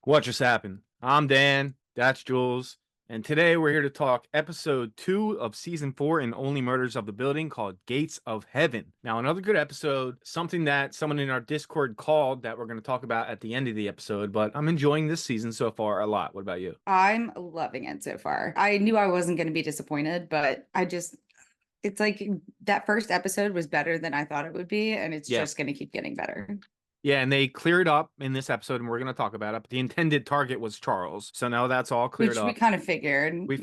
What just happened? I'm Dan. That's Jules. And today we're here to talk episode 2 of season 4 in Only Murders of the Building called Gates of Heaven. Now, another good episode, something that someone in our Discord called that we're going to talk about at the end of the episode, but I'm enjoying this season so far a lot. What about you? I'm loving it so far. I knew I wasn't going to be disappointed, but it's like that first episode was better than I thought it would be, and it's Yeah. just going to keep getting better. Yeah, and they cleared up in this episode, and we're going to talk about it. But the intended target was Charles. So now that's all cleared Which we up. kind of figured. We Yeah.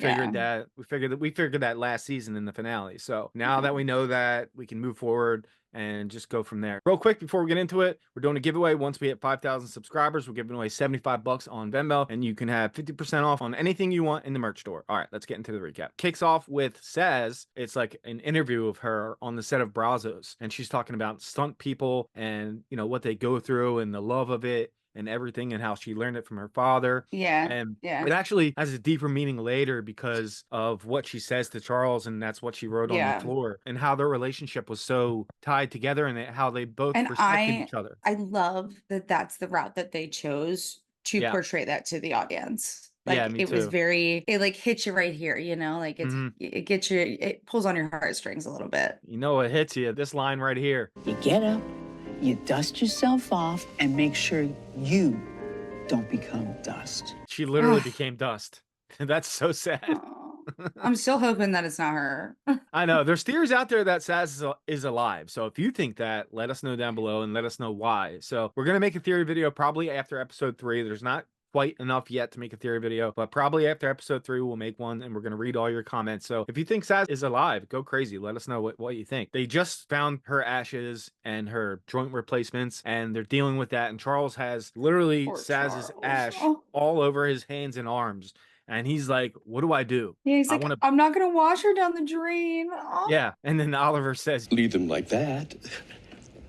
figured that we figured that last season in the finale. So now that we know that, we can move forward and just go from there. Real quick before we get into it, we're doing a giveaway. Once we hit 5,000 subscribers, we're giving away 75 bucks on Venmo, and you can have 50% off on anything you want in the merch store. All right, let's get into the recap. Kicks off with Sazz. It's like an interview of her on the set of Brazos, and she's talking about stunt people and what they go through and the love of it and everything and how she learned it from her father. Yeah. And Yeah. it actually has a deeper meaning later because of what she says to Charles, and that's what she wrote on the Yeah. floor, and how their relationship was so tied together, and how they both And respected I each other. I love that that's the route that they chose to Yeah. portray that to the audience. Yeah, Like me it was too. it like hits you right here, like Hmm. it gets you, it pulls on your heartstrings a little bit. You know what hits you? This line right here. You get up, you dust yourself off, and make sure you don't become dust. She literally became dust. That's so sad. Aw. I'm still hoping that it's not her. I know. There's theories out there that Sazz is alive. So if you think that, let us know down below and let us know why. So we're going to make a theory video probably after episode 3. There's not quite enough yet to make a theory video, but probably after episode 3 we'll make one, and we're going to read all your comments. So if you think Sazz is alive, go crazy. Let us know what you think. They just found her ashes and her joint replacements, and they're dealing with that. And Charles has literally Poor Sazz's Charles. ash Oh. all over his hands and arms. And he's like, what do I do? Yeah, he's I like, want to. I'm not gonna wash her down the drain. Oh. Yeah. And then Oliver says, Leave them like that,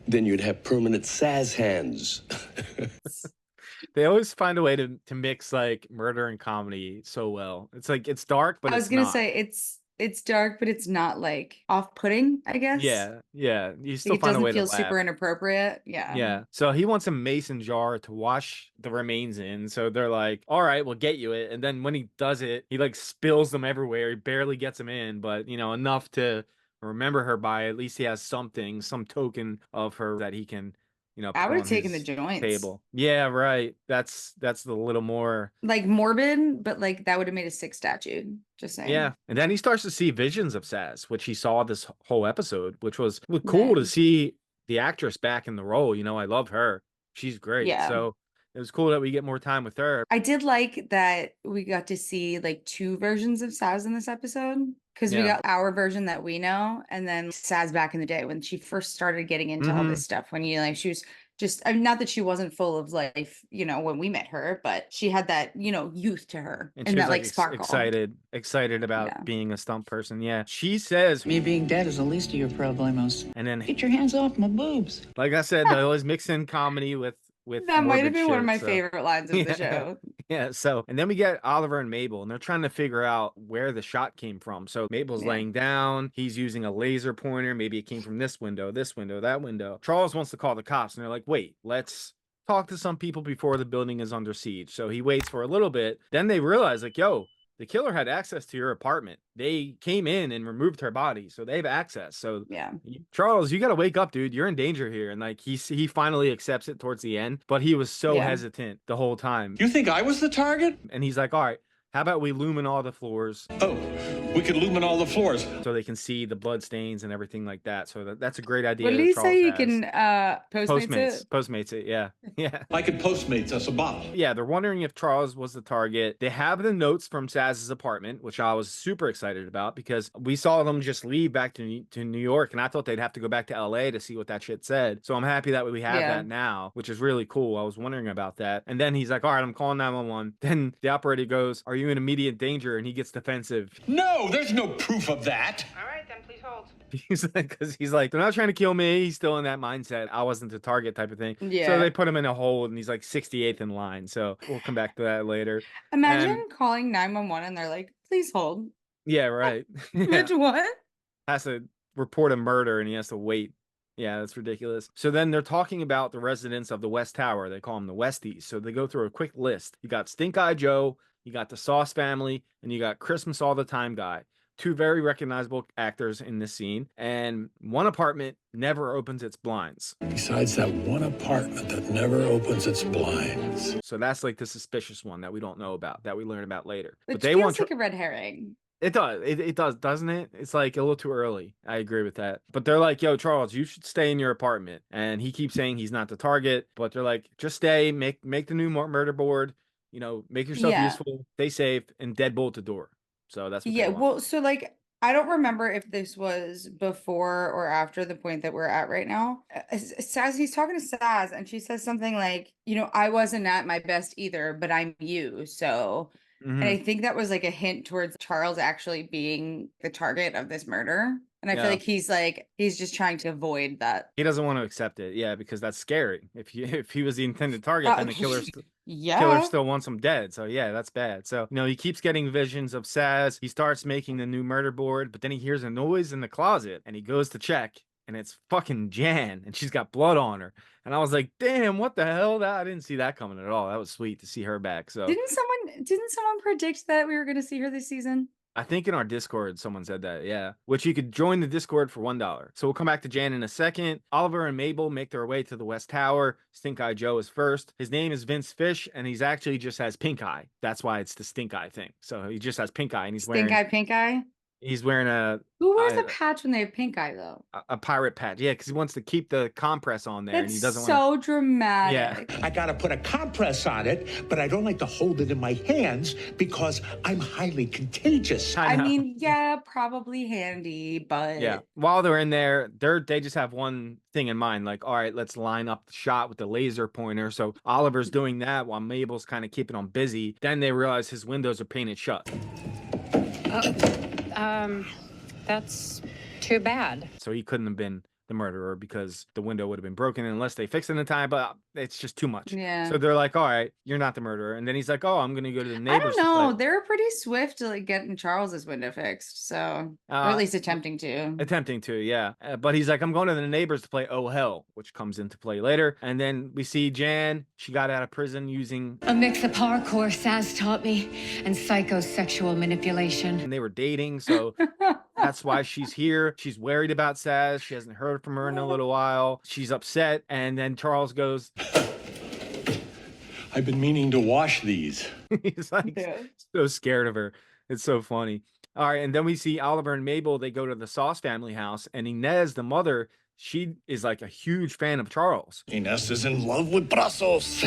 then you'd have permanent Sazz hands. they always find a way to mix like murder and comedy so well. It's like it's dark, but I was it's gonna not. say it's dark, but it's not like off-putting, I guess. Yeah, yeah. You Like still it find a doesn't way to feel laugh. super inappropriate. Yeah. Yeah. So he wants a mason jar to wash the remains in. So they're like, all right, we'll get you it. And then when he does it, he like spills them everywhere. He barely gets them in, but enough to remember her by. At least he has something, some token of her that he can, I put would on have taken the his joints. table. Yeah, right. That's the little more. Like morbid, but like that would have made a sick statue. Just Yeah. saying. And then he starts to see visions of Sazz, which he saw this whole episode, which was cool to Nice. see the actress back in the role. I love her. She's great. Yeah. So it was cool that we get more time with her. I did like that we got to see like two versions of Saz in this episode, because we Yeah. got our version that we know, and then Saz back in the day when she first started getting into all Mhm. this stuff. When she was just, I mean, not that she wasn't full of life, when we met her, but she had that, youth to her And and she was that like like sparkle. excited about Yeah. being a stunt person. Yeah. She says, Me being dead is the least of your problemos. and then, Get your hands off my boobs. like I said, they always mix in comedy with That might have morbid been one of shit, my so. favorite lines of Yeah. the show. Yeah, so, and then we get Oliver and Mabel, and they're trying to figure out where the shot came from. So Mabel's Yeah. laying down, he's using a laser pointer, maybe it came from this window, that window. Charles wants to call the cops, and they're like, wait, let's talk to some people before the building is under siege. So he waits for a little bit, then they realize, like, yo, the killer had access to your apartment. They came in and removed her body, so they have access. So Yeah. Charles, you got to wake up, dude. You're in danger here. And like he finally accepts it towards the end, but he was so Yeah. hesitant the whole time. You think I was the target? And he's like, all right, how about we lumen all the floors Oh, we could lumen all the floors. so they can see the blood stains and everything like that. So that's a great idea. What did that he Charles say? You has. can Postmates it? Postmates it. Yeah. Yeah. I could Postmates us a bottle. Yeah, they're wondering if Charles was the target. They have the notes from Sazz's apartment, which I was super excited about because we saw them just leave back to New York, and I thought they'd have to go back to LA to see what that shit said. So I'm happy that we have Yeah. that now, which is really cool. I was wondering about that. And then he's like, all right, I'm calling 911. Then the operator goes, are you in immediate danger? And he gets defensive. No, there's no proof of that. All right, then please hold. Because he's like, they're not trying to kill me. He's still in that mindset. I wasn't the target type of thing. Yeah. So they put him in a hold, and he's like 68th in line. So we'll come back to that later. Imagine calling 911 and they're like, please hold. Yeah, right. Yeah. Which what? Has to report a murder, and he has to wait Yeah, that's ridiculous. So then they're talking about the residents of the West Tower. They call them the Westies. So they go through a quick list. You got Stink Eye Joe, you got the Sauce family, and you got Christmas All the Time guy. Two very recognizable actors in this scene. And one apartment never opens its blinds. Besides that one apartment that never opens its blinds. So that's like the suspicious one that we don't know about, that we learn about later. Which But they feels want like a red herring. it does. It does, doesn't it? It's like a little too early. I agree with that. But they're like, yo, Charles, you should stay in your apartment. And he keeps saying he's not the target. But they're like, just stay, make the new murder board, make yourself Yeah. useful, stay safe, and deadbolt the door. So that's what Yeah, they want. well, so like I don't remember if this was before or after the point that we're at right now. Sazz, he's talking to Sazz, and she says something like, I wasn't at my best either, but I'm you. So, and I think that was like a hint towards Charles actually being the target of this murder. And I feel Yeah. like he's just trying to avoid that. He doesn't want to accept it. Yeah, because that's scary. If he was the intended target, then the killer Yeah. still wants him dead. So yeah, that's bad. So he keeps getting visions of Sazz. He starts making the new murder board, but then he hears a noise in the closet and he goes to check, and it's fucking Jan, and she's got blood on her. And I was like, damn, what the hell? I didn't see that coming at all. That was sweet to see her back. So Didn't someone predict that we were going to see her this season? I think in our Discord, someone said that, yeah. Which you could join the Discord for $1. So we'll come back to Jan in a second. Oliver and Mabel make their way to the West Tower. Stink Eye Joe is first. His name is Vince Fish, and he's actually just has pink eye. That's why it's the Stink Eye thing. So he just has pink eye, and Pink eye? he's wearing Who wears a patch when they have pink eye, though? a pirate patch. Yeah, because he wants to keep the compress on there, and he That's doesn't so want. dramatic. I gotta put a compress on it, but I don't like to hold it in my hands because I'm highly contagious. I know. mean, yeah, probably handy, but Yeah. While they're in there, they just have one thing in mind. Like, all right, let's line up the shot with the laser pointer. So Oliver's doing that while Mabel's kind of keeping him busy. Then they realize his windows are painted shut. That's too bad. So he couldn't have been the murderer because the window would have been broken unless they fixed it in time, but it's just too much. Yeah. So they're like, all right, you're not the murderer. And then he's like, oh, I'm going to go to the I neighbors. don't to know. play. They're pretty swift to like getting Charles's window fixed, so or at least attempting to. Attempting to, yeah. But he's like, I'm going to the neighbors to play Oh Hell, which comes into play later. And then we see Jan. She got out of prison using A mix of parkour Sazz taught me and psychosexual manipulation. and they were dating. So that's why she's here. She's worried about Sazz. She hasn't heard from her in a little while. She's upset. And then Charles goes, I've been meaning to wash these. he's like so scared of her. It's so funny. All right. And then we see Oliver and Mabel. They go to the Sauce family house. And Inez, the mother, she is like a huge fan of Charles. Ines is in love with Brazos.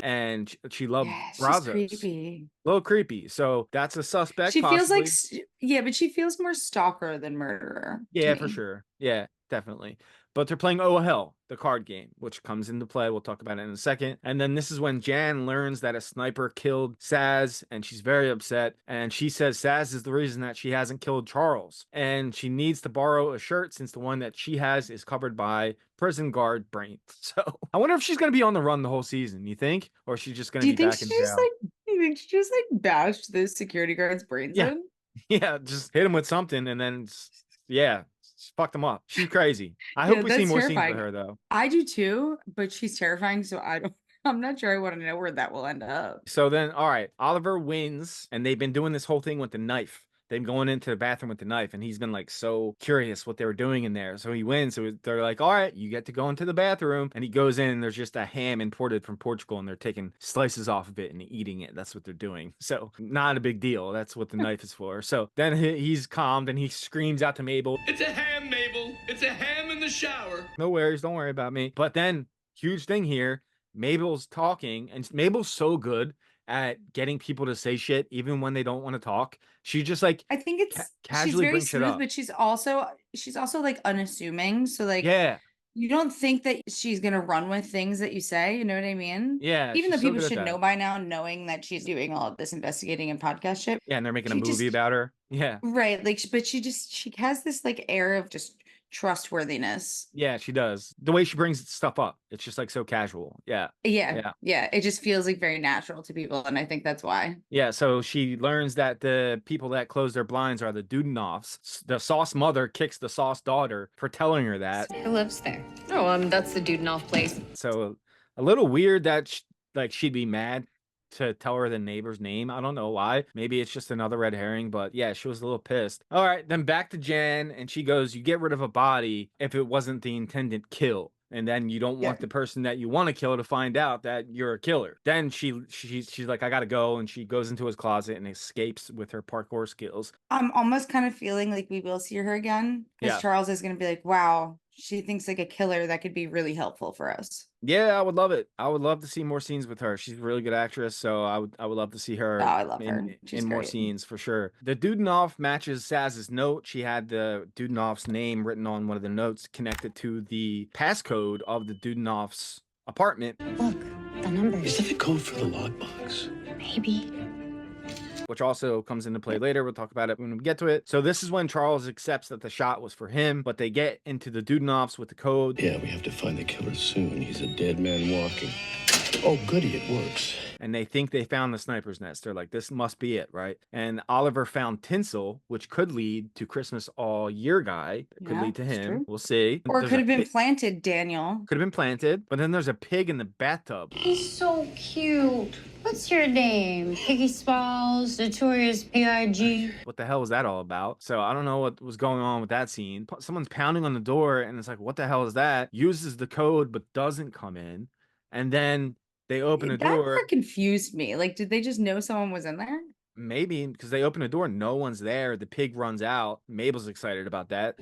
And she loved Yeah, she's Brazos. creepy. A little creepy. So that's a suspect. She feels like possibly. yeah, but she feels more stalker than murderer. to Yeah, for me. sure. Yeah, definitely. But they're playing Oh Hell, the card game, which comes into play. We'll talk about it in a second. And then this is when Jan learns that a sniper killed Sazz, and she's very upset. And she says Sazz is the reason that she hasn't killed Charles. And she needs to borrow a shirt since the one that she has is covered by prison guard brains. So I wonder if she's going to be on the run the whole season, you think? Or is she just going Do to you be think back she in just jail? you think she just bashed the security guard's brains Yeah. in? Yeah, just hit him with something and then, yeah, fucked him up. She's crazy. I hope we see that's more scenes terrifying. with her, though. I do too, but she's terrifying, so I'm not sure I want to know where that will end up. So then, all right, Oliver wins, and they've been doing this whole thing with the knife. They've been going into the bathroom with the knife, and he's been like so curious what they were doing in there. So he wins. So they're like, all right, you get to go into the bathroom. And he goes in, and there's just a ham imported from Portugal, and they're taking slices off of it and eating it. That's what they're doing. So not a big deal. That's what the knife is for. So then he's calmed, and he screams out to Mabel, It's a ham, Mabel. It's a ham in the shower. no worries, don't worry about me. But then, huge thing here, Mabel's talking, and Mabel's so good at getting people to say shit even when they don't want to talk. She just like I think it's she's casually very brings shit smooth, up. but she's also like unassuming. So like Yeah, you don't think that she's gonna run with things that you say, you know what I mean? yeah. Even though she's so people good at should that. know by now, knowing that she's doing all of this investigating and podcast shit. Yeah, and they're making a she movie just- about her. Yeah, Right. Like, but she has this like air of just trustworthiness. Yeah, she does. The way she brings stuff up, it's just like so casual. Yeah. Yeah. It just feels like very natural to people, and I think that's why. Yeah, so she learns that the people that close their blinds are the Dudenovs. The Sauce mother kicks the Sauce daughter for telling her that. Who lives there? Oh, that's the Dudenoff place. So a little weird that she'd be mad to tell her the neighbor's name. I don't know why. Maybe it's just another red herring, but yeah, she was a little pissed. All right, then back to Jan, and she goes, "You get rid of a body if it wasn't the intended kill." And then you don't want the person that you want to kill to find out that you're a killer. Then she's like, "I gotta go," and she goes into his closet and escapes with her parkour skills. I'm almost kind of feeling like we will see her again, because Yeah. Charles is going to be like, wow, she thinks like a killer that could be really helpful for us. Yeah, I would love it. I would love to see more scenes with her. She's a really good actress, so I would love to see her Oh, I love her. She's in more great. scenes for sure. The Dudenoff matches Sazz's note. She had the Dudenoff's name written on one of the notes connected to the passcode of the Dudenoff's apartment, Look, the numbers. Is that the code for the lockbox? Maybe. which also comes into play later. We'll talk about it when we get to it. So this is when Charles accepts that the shot was for him, but they get into the Dudenoffs with the code. Yeah, we have to find the killer soon. He's a dead man walking. Oh, goody, it works. And they think they found the sniper's nest. They're like, this must be it, right? And Oliver found tinsel, which could lead to Christmas All Year Guy. It could Yeah, lead to it's him. true. We'll see. Or it There's could a have been pig- planted, Daniel. Could have been planted, but then there's a pig in the bathtub. He's so cute. What's your name? Piggy Smalls, Notorious P.I.G. What the hell was that all about? So I don't know what was going on with that scene. Someone's pounding on the door, and it's like, what the hell is that? Uses the code, but doesn't come in. And then they open a That door. part confused me. Like, did they just know someone was in there? Maybe because they open a door, no one's there. The pig runs out. Mabel's excited about that.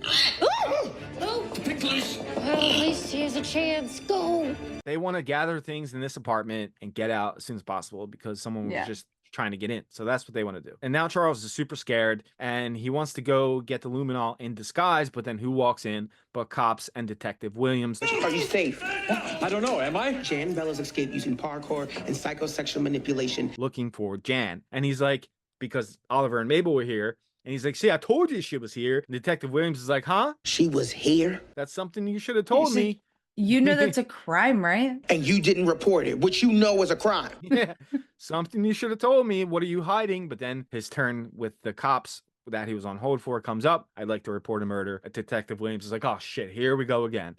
Well, at least he has a chance. Go. They want to gather things in this apartment and get out as soon as possible because someone was Yeah. just trying to get in. So that's what they want to do. And now Charles is super scared and he wants to go get the luminol in disguise, but then who walks in but cops and Detective Williams? Are you safe? I don't know, am I? Jan Bella's escaped using parkour and psychosexual manipulation. Looking for Jan. And he's like, because Oliver and Mabel were here. And he's like, see, I told you she was here. And Detective Williams is like, huh? She was here, That's something you should have told me. You know that's a crime, right? and you didn't report it, which you know is a crime. Yeah, something you should have told me. What are you hiding? But then his turn with the cops that he was on hold for comes up. I'd like to report a murder. Detective Williams is like, oh shit, here we go again.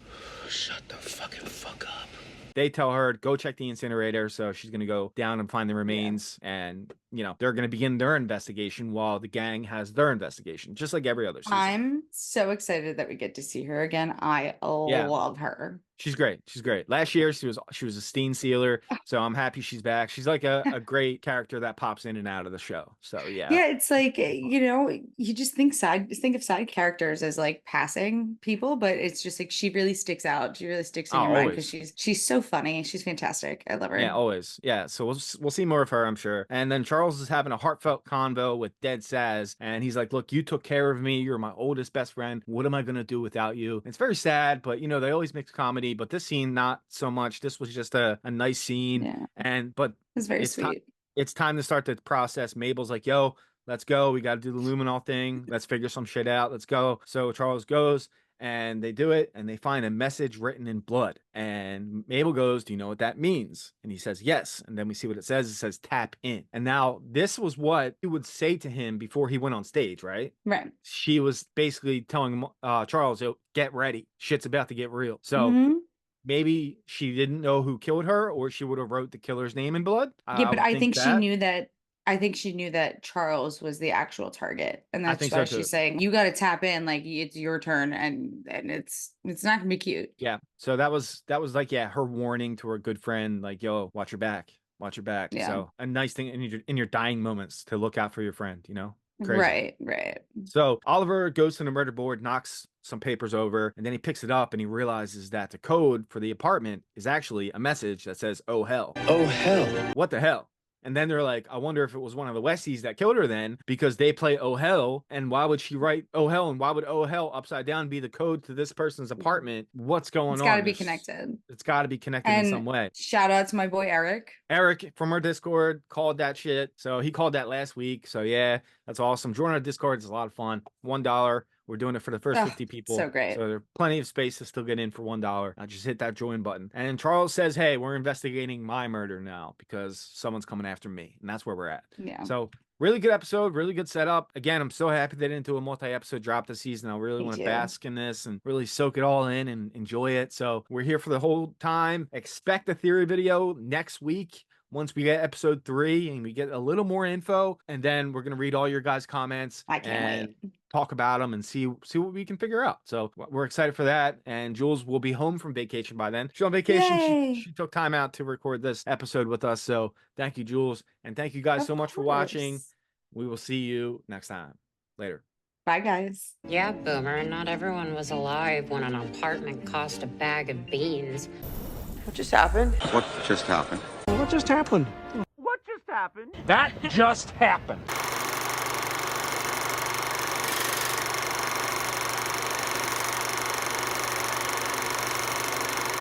Shut the fucking fuck up. They tell her, go check the incinerator. So she's going to go down and find the remains. And, you know, they're going to begin their investigation while the gang has their investigation, just like every other season. I'm so excited that we get to see her again. I love her. She's great. She's great. Last year she was a Steen Sealer, so I'm happy she's back. She's like a great character that pops in and out of the show. So yeah. Yeah, it's like, you know, you just think of side characters as like passing people, but it's just like she really sticks out. She really sticks in Oh, your mind always. because she's so funny. She's fantastic. I love her. Yeah, always. Yeah, so we'll see more of her, I'm sure. And then Charles is having a heartfelt convo with Dead Sazz, and he's like, "Look, you took care of me. You're my oldest best friend. What am I gonna do without you?" It's very sad, but you know they always mix comedy. But this scene, not so much. This was just a nice scene, Yeah. but It's very it's ti- sweet. it's time to start the process. Mabel's like, "Yo, let's go. We got to do the luminol thing. Let's figure some shit out. Let's go." So Charles goes. And they do it, and they find a message written in blood. And Mabel goes, "Do you know what that means?" And he says, "Yes." And then we see what it says. It says, "Tap in." And now this was what he would say to him before he went on stage, right? Right. She was basically telling him, Charles, "Yo, get ready. Shit's about to get real." So Mhm. maybe she didn't know who killed her, or she would have wrote the killer's name in blood. Yeah, but would I think she that. knew that. I think she knew that Charles was the actual target, and I that's think why so, too. she's saying you got to tap in. Like it's your turn, and it's not gonna be cute. Yeah. So that was like, yeah, her warning to her good friend, like, "Yo, watch your back. Watch your back." Yeah. So a nice thing in your dying moments to look out for your friend, you know? Crazy. Right, right. So Oliver goes to the murder board, knocks some papers over, and then he picks it up and he realizes that the code for the apartment is actually a message that says, "Oh hell." Oh, hell. What the hell? And then they're like, I wonder if it was one of the Westies that killed her then, because they play "Oh hell." And why would she write "Oh hell"? And why would "Oh hell" upside down be the code to this person's apartment? What's going It's on? got to be There's- connected. It's got to be connected in And some way. shout out to my boy Eric. Eric from our Discord called that shit. So he called that last week. So yeah, that's awesome. Join our Discord. It's a lot of fun. $1. We're doing it for the first Oh, 50 people. so great. So there's plenty of space to still get in for $1. Just hit that join button. And Charles says, hey, we're investigating my murder now because someone's coming after me. And that's where we're at. Yeah. So really good episode, really good setup. Again, I'm so happy they didn't do a multi-episode drop this season. I really Me want to too. bask in this and really soak it all in and enjoy it. So we're here for the whole time. Expect a theory video next week once we get episode 3 and we get a little more info. And then we're going to read all your guys' comments. I can't wait. Talk about them and see what we can figure out. So we're excited for that. And Jules will be home from vacation by then. She's on vacation. Yay. She took time out to record this episode with us. So thank you, Jules. And thank you guys Of so much for watching. course. We will see you next time. Later. Bye, guys. Yeah, Boomer, not everyone was alive when an apartment cost a bag of beans. What just happened? What just happened? What just happened? What just happened? That just happened.